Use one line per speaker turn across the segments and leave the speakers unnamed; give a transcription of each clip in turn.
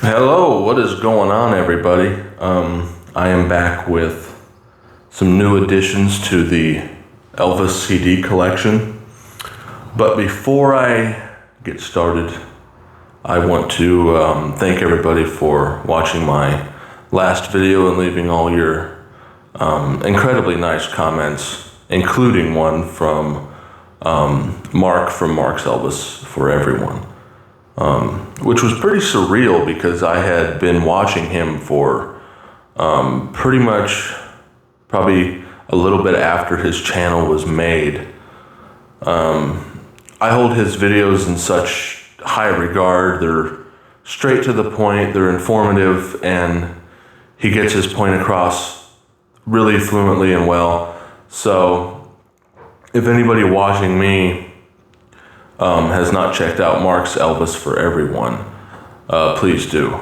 Hello, what is going on, everybody? I am back with some new additions to the Elvis CD collection. But before I get started, I want to thank everybody for watching my last video and leaving all your incredibly nice comments, including one from Mark from Mark's Elvis for Everyone. Which was pretty surreal because I had been watching him for pretty much probably a little bit after his channel was made. I hold his videos in such high regard. They're straight to the point, they're informative, and he gets his point across really fluently and well. So if anybody watching me has not checked out Mark's Elvis for Everyone, please do.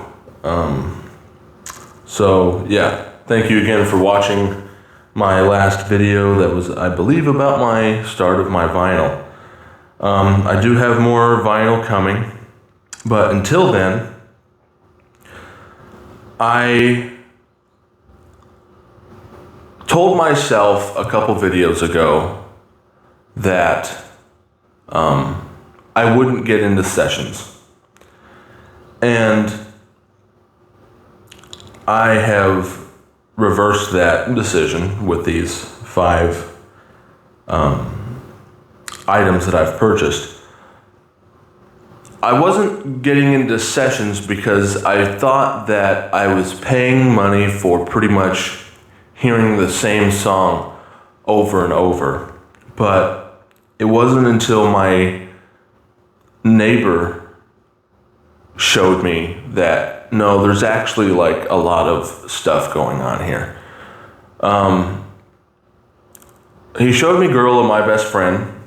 So yeah, thank you again for watching my last video that was, I believe, about my start of my vinyl. I do have more vinyl coming, but until then, I told myself a couple videos ago that I wouldn't get into sessions. And I have reversed that decision with these 5 items that I've purchased. I wasn't getting into sessions because I thought that I was paying money for pretty much hearing the same song over and over. But it wasn't until my neighbor showed me that no, there's actually like a lot of stuff going on here. He showed me Girl of My Best Friend.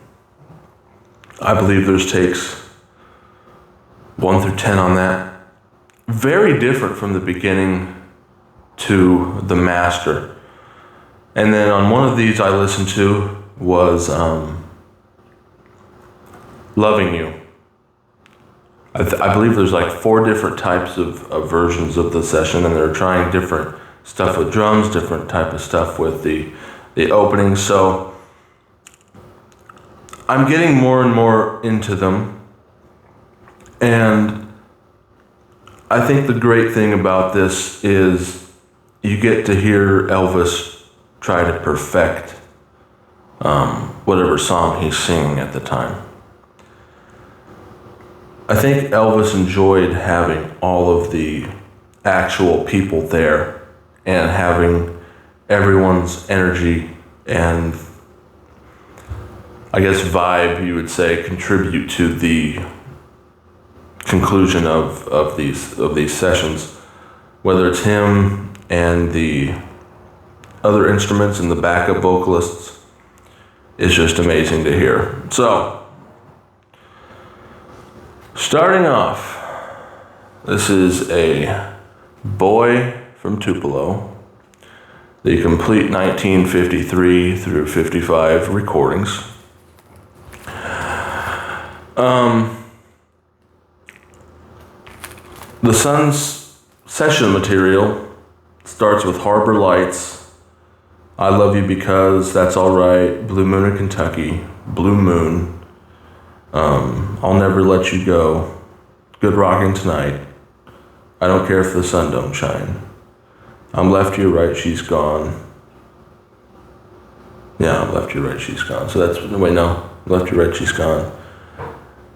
I believe there's takes 1 through 10 on that. Very different from the beginning to the master. And then on one of these I listened to was Loving You. I believe there's like 4 different types of versions of the session, and they're trying different stuff with drums, different type of stuff with the opening. So I'm getting more and more into them, and I think the great thing about this is you get to hear Elvis try to perfect whatever song he's singing at the time. I think Elvis enjoyed having all of the actual people there and having everyone's energy and, I guess, vibe, you would say, contribute to the conclusion of these sessions. Whether it's him and the other instruments and the backup vocalists, is just amazing to hear. So, starting off, this is a Boy from Tupelo, the complete 1953 through 55 recordings. The Sun's session material starts with Harbor Lights, I Love You Because, That's Alright, Blue Moon in Kentucky, Blue Moon, I'll Never Let You Go, Good Rockin' Tonight, I Don't Care If the Sun Don't Shine, I'm Left, You're Right, She's Gone. Yeah, I'm Left, You're Right, She's Gone. So that's, wait, no, Left, You're Right, She's Gone.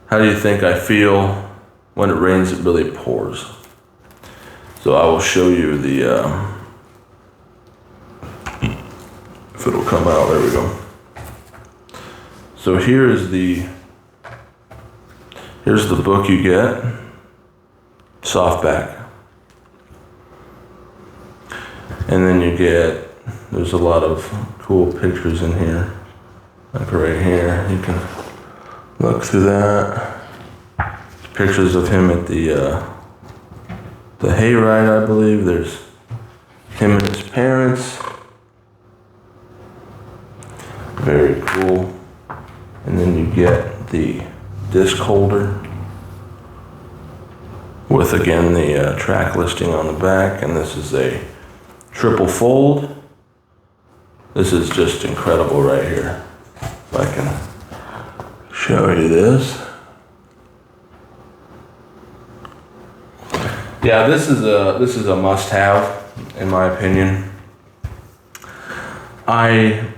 How Do You Think I Feel? When It Rains, It Really Pours. So I will show you the, if it'll come out, there we go. So here's the book you get, softback. And then you get, there's a lot of cool pictures in here. Like right here, you can look through that. Pictures of him at the hayride, I believe. There's him and his parents. Very cool. And then you get the disc holder. with again the track listing on the back, and this is a triple fold. This is just incredible right here. If I can show you this. Yeah, this is a must-have in my opinion. I've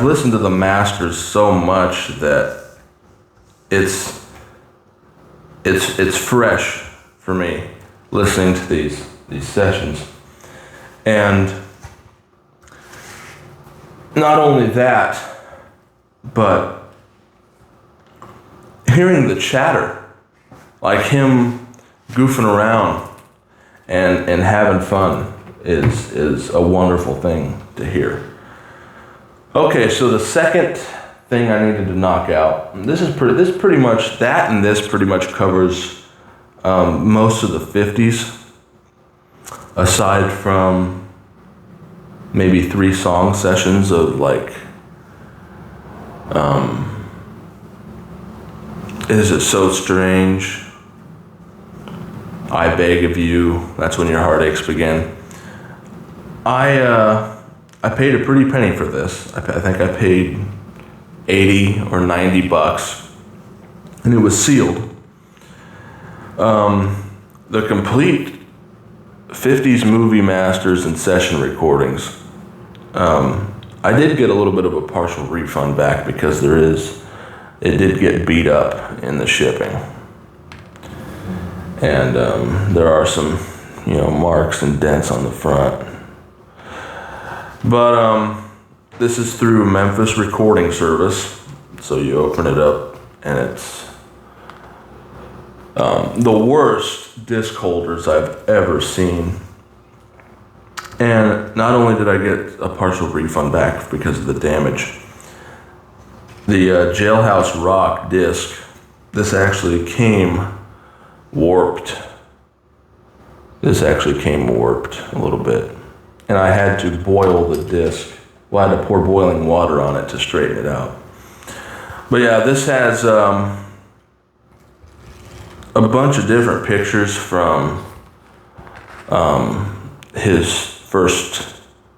listened to the masters so much that it's fresh for me listening to these sessions. And not only that, but hearing the chatter, like him goofing around and having fun is a wonderful thing to hear. Okay, so the second thing I needed to knock out, this pretty much covers most of the 50s, aside from maybe 3 song sessions of like, Is It So Strange, I Beg of You, That's When Your Heartaches Begin. I paid a pretty penny for this. I think I paid $80 or $90, and it was sealed. The complete 50s movie masters and session recordings. I did get a little bit of a partial refund back because it did get beat up in the shipping. And there are some, marks and dents on the front. But this is through Memphis Recording Service. So you open it up and it's the worst disc holders I've ever seen. And not only did I get a partial refund back because of the damage, the Jailhouse Rock disc, this actually came warped. This actually came warped a little bit. And I had to boil the disc. Well, I had to pour boiling water on it to straighten it out. But yeah, this has a bunch of different pictures from his first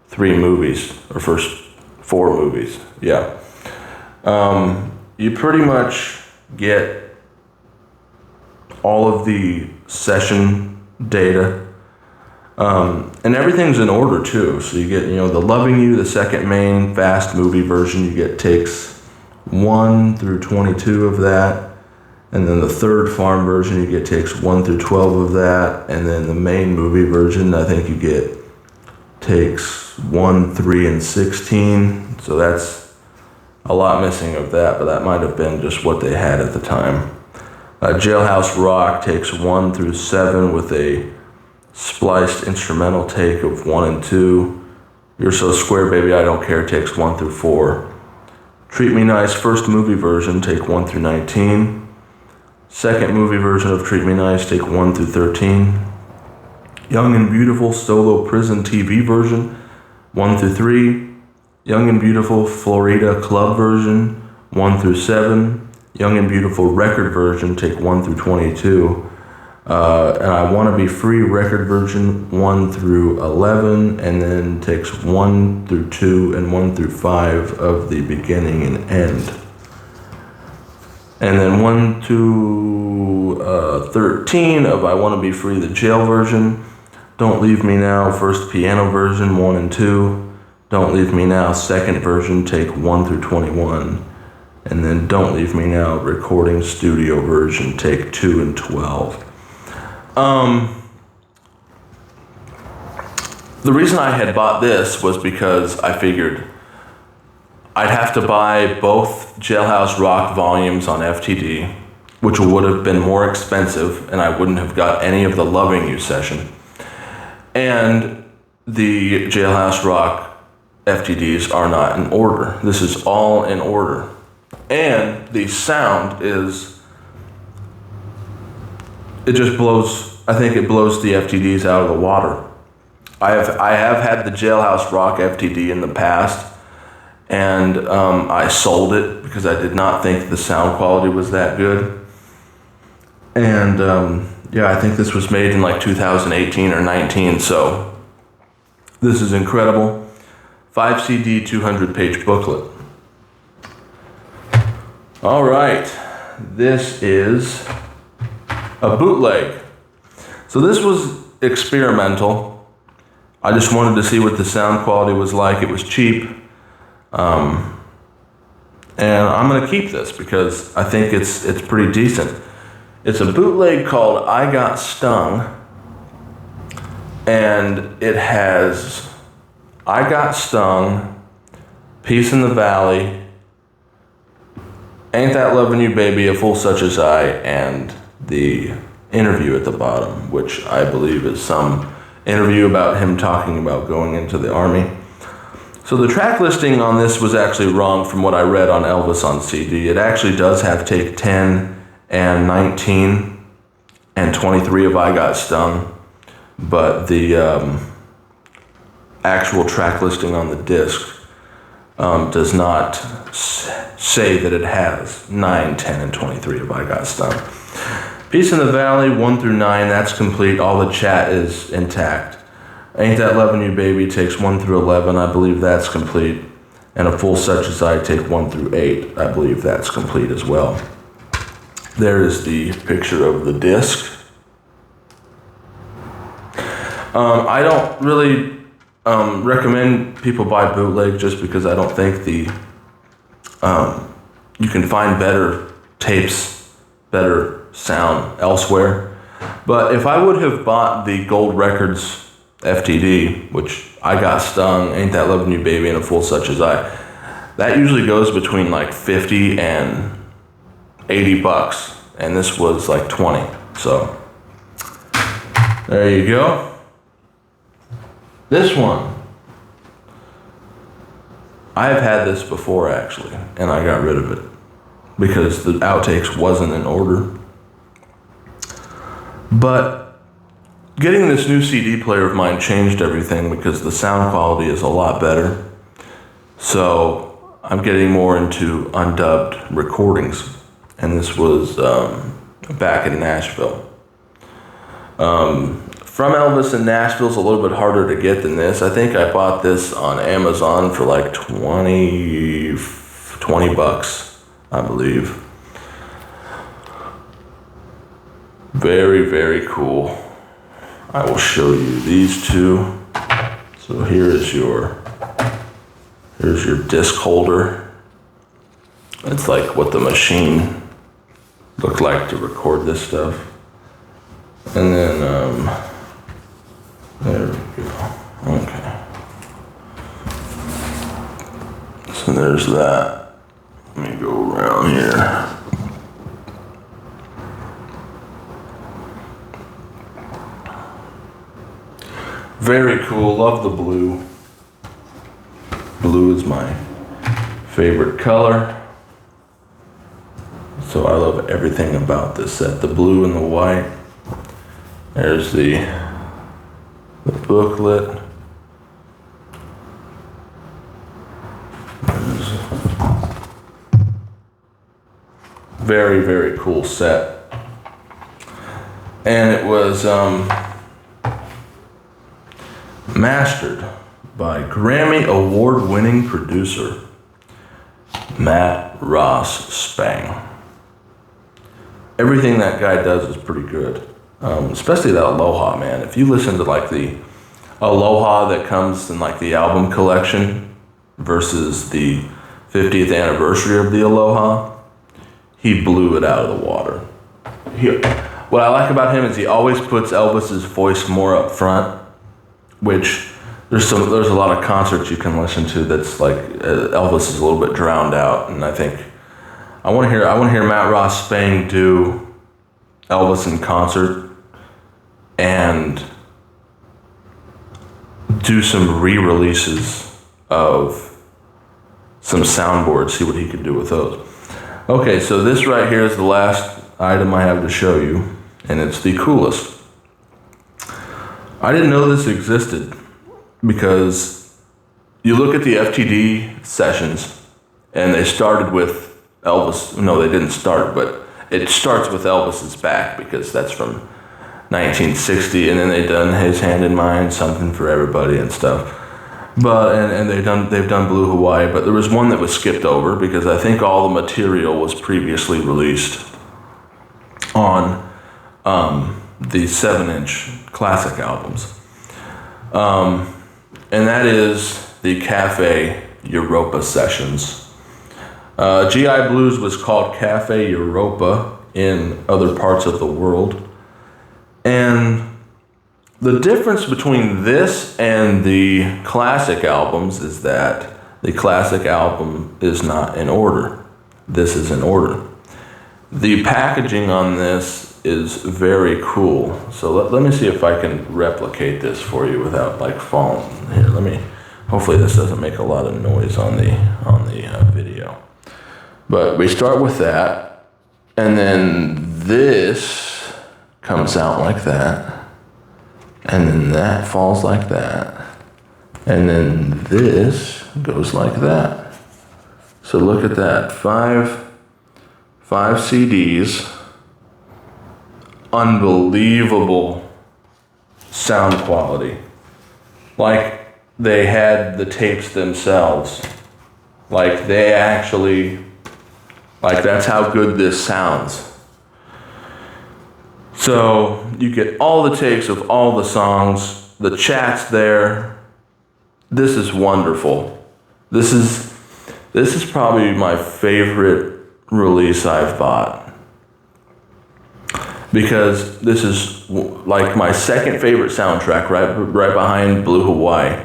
3 movies, or first 4 movies, yeah. You pretty much get all of the session data. And everything's in order too. So you get, the Loving You, the second main fast movie version, you get takes 1 through 22 of that. And then the third farm version, you get takes 1 through 12 of that. And then the main movie version, I think you get takes 1, 3, and 16. So that's a lot missing of that, but that might have been just what they had at the time. Jailhouse Rock takes 1 through 7 with a spliced instrumental take of 1 and 2. You're So Square Baby I Don't Care takes 1 through 4. Treat Me Nice first movie version take 1 through 19. Second movie version of Treat Me Nice take 1 through 13. Young and Beautiful solo prison TV version 1 through 3. Young and Beautiful Florida club version 1 through 7. Young and Beautiful record version take 1 through 22. And I Want to Be Free record version 1 through 11, and then takes 1 through 2 and 1 through 5 of the beginning and end. And then 1 to 13 of I Want to Be Free, the jail version. Don't Leave Me Now first piano version 1 and 2. Don't Leave Me Now second version take 1 through 21. And then Don't Leave Me Now recording studio version take 2 and 12. The reason I had bought this was because I figured I'd have to buy both Jailhouse Rock volumes on FTD, which would have been more expensive, and I wouldn't have got any of the Loving You session. And the Jailhouse Rock FTDs are not in order. This is all in order. And the sound it just blows, I think it blows the FTDs out of the water. I have had the Jailhouse Rock FTD in the past, and I sold it because I did not think the sound quality was that good. And yeah, I think this was made in like 2018 or 19, so this is incredible. 5 CD, 200-page booklet. All right, this is a bootleg. So this was experimental. I just wanted to see what the sound quality was like. It was cheap. And I'm gonna keep this because I think it's pretty decent. It's a bootleg called I Got Stung, and it has I Got Stung, Peace in the Valley, Ain't That Lovin' You Baby, A Fool Such As I, and the interview at the bottom, which I believe is some interview about him talking about going into the army. So the track listing on this was actually wrong from what I read on Elvis on CD. It actually does have take 10 and 19 and 23 of I Got Stung, but the actual track listing on the disc does not say that it has 9, 10, and 23 of I Got Stung. Peace in the Valley, 1 through 9, that's complete. All the chat is intact. Ain't That Lovin' You Baby takes 1 through 11, I believe that's complete. And A Fool Such As I take 1 through 8, I believe that's complete as well. There is the picture of the disc. I don't really recommend people buy bootleg just because I don't think you can find better tapes, better sound elsewhere. But if I would have bought the Gold Records FTD, which I Got Stung, Ain't That Lovin' You Baby, and A Fool Such As I, that usually goes between like 50 and 80 bucks, and this was like 20. So there you go. This one, I have had this before actually, and I got rid of it because the outtakes wasn't in order. But getting this new CD player of mine changed everything because the sound quality is a lot better. So I'm getting more into undubbed recordings, and this was back in Nashville. From Elvis in Nashville is a little bit harder to get than this. I think I bought this on Amazon for like 20 bucks, I believe. Very, very cool. I will show you these two. So here's your disc holder. It's like what the machine looked like to record this stuff. And then, there we go. Okay. So there's that. Let me go around here. Very cool. Love the blue. Blue is my favorite color. So I love everything about this set. The blue and the white. There's the booklet. Very, very cool set. And it was mastered by Grammy Award-winning producer Matt Ross Spang. Everything that guy does is pretty good. Especially that Aloha, man. If you listen to like the Aloha that comes in like the album collection versus the 50th anniversary of the Aloha, he blew it out of the water. What I like about him is he always puts Elvis's voice more up front, which there's a lot of concerts you can listen to that's like Elvis is a little bit drowned out, and I think I want to hear Matt Ross Spang do Elvis in concert and do some re-releases of some soundboards, see what he could do with those. Okay, so this right here is the last item I have to show you, and it's the coolest. I didn't know this existed because you look at the FTD sessions and they started with Elvis. No, they didn't start, but it starts with Elvis's Back, because that's from 1960, and then they've done His Hand in Mine, Something for Everybody and stuff. But and they've done Blue Hawaii, but there was one that was skipped over because I think all the material was previously released on the 7-inch classic albums. And that is the Cafe Europa sessions. GI Blues was called Cafe Europa in other parts of the world. And the difference between this and the classic albums is that the classic album is not in order. This is in order. The packaging on this is very cool. So let me see if I can replicate this for you without like falling. Here, hopefully this doesn't make a lot of noise on the video. But we start with that, and then this comes out like that. And then that falls like that. And then this goes like that. So look at that. Five CDs. Unbelievable sound quality. Like they had the tapes themselves. Like they actually, like that's how good this sounds. So you get all the takes of all the songs, the chat's there. This is wonderful. This is probably my favorite release I've bought, because this is like my second favorite soundtrack, right behind Blue Hawaii.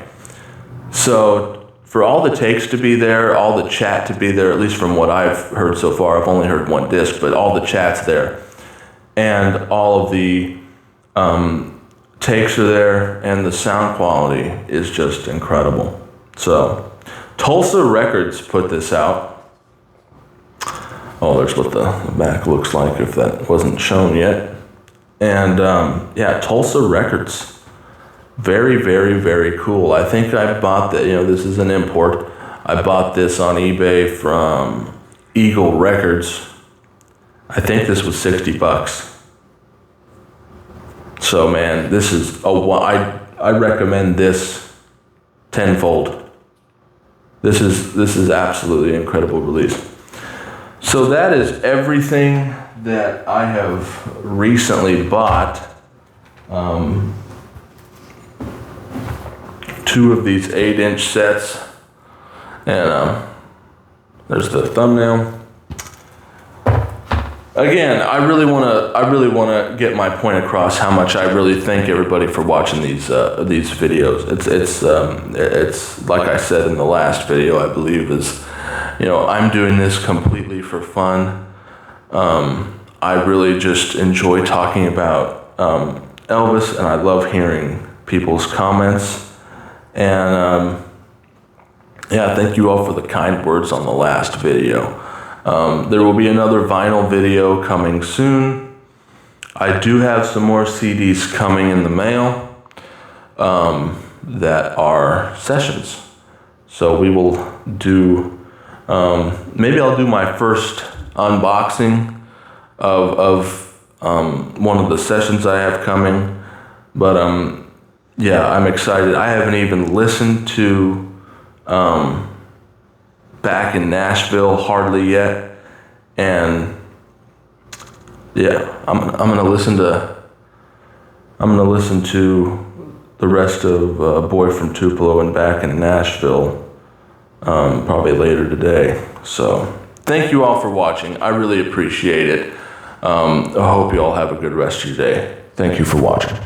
So for all the takes to be there, all the chat to be there, at least from what I've heard so far, I've only heard one disc, but all the chat's there. And all of the takes are there, and the sound quality is just incredible. So, Tulsa Records put this out. Oh, there's what the back looks like if that wasn't shown yet. And yeah, Tulsa Records. Very, very, very cool. I think I bought that, this is an import. I bought this on eBay from Eagle Records. I think this was $60. So man, this is I recommend this tenfold. This is absolutely incredible release. So that is everything that I have recently bought. 2 of these 8-inch sets, and there's the thumbnail. Again, I really want to get my point across how much I really thank everybody for watching these videos. It's like I said in the last video, I believe is, I'm doing this completely for fun. I really just enjoy talking about Elvis, and I love hearing people's comments. And yeah, thank you all for the kind words on the last video. There will be another vinyl video coming soon. I do have some more CDs coming in the mail that are sessions. So we will do, maybe I'll do my first unboxing of one of the sessions I have coming. But yeah, I'm excited. I haven't even listened to Back in Nashville hardly yet, and yeah, I'm gonna listen to the rest of Boy from Tupelo and Back in Nashville probably later today. So thank you all for watching. I really appreciate it. I hope you all have a good rest of your day. Thank you for watching.